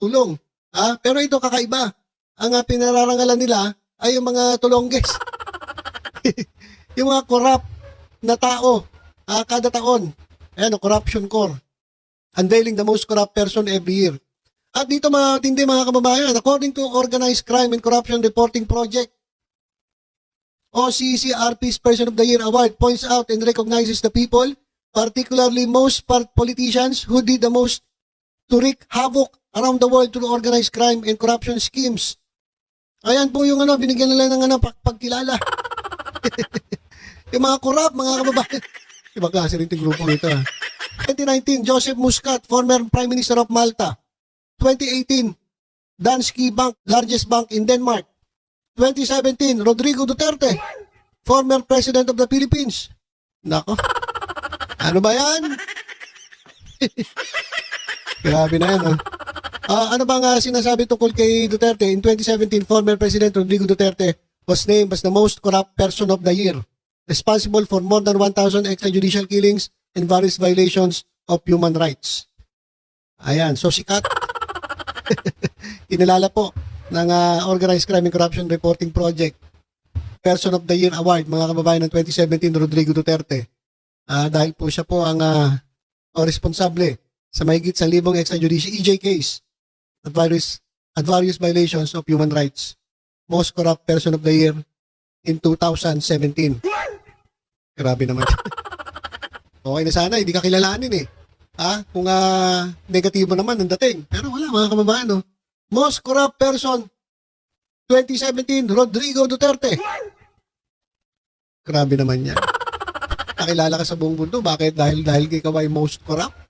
tulong. Pero ito kakaiba. Ang pinararangalan nila ay yung mga tulongges. Yung mga corrupt na tao kada taon. Ayan, corruption core. Unveiling the most corrupt person every year. At dito matindi mga kababayan, according to Organized Crime and Corruption Reporting Project, OCCRP's Person of the Year Award points out and recognizes the people, particularly most politicians who did the most to wreak havoc around the world through organized crime and corruption schemes. Ayan po yung binigyan nila ng pagkilala. Yung mga corrupt, mga kababayan. Ibang klase rin yung grupo nito. 2019, Joseph Muscat, former Prime Minister of Malta. 2018, Danske Bank, largest bank in Denmark. 2017, Rodrigo Duterte, former President of the Philippines. Nako. Ano ba yan? Grabe na yan. Ano ba nga sinasabi tungkol kay Duterte? In 2017, former President Rodrigo Duterte was named as the most corrupt person of the year, responsible for more than 1,000 extrajudicial killings and various violations of human rights. Ayan, so sikat. Kinilala po ng Organized Crime and Corruption Reporting Project Person of the Year Award, mga kababayan, ng 2017, Rodrigo Duterte. Dahil po siya po ang responsable sa mahigit 1,000 extrajudicial EJ case at various violations of human rights. Most corrupt person of the year in 2017. Grabe naman. Okay na sana, hindi ka kilalanin eh. Kung negatibo naman ang dating. Pero wala mga kababayan, no? Most corrupt person 2017, Rodrigo Duterte. Grabe naman yan. Nakilala ka sa buong mundo. Bakit? Dahil ikaw ay most corrupt?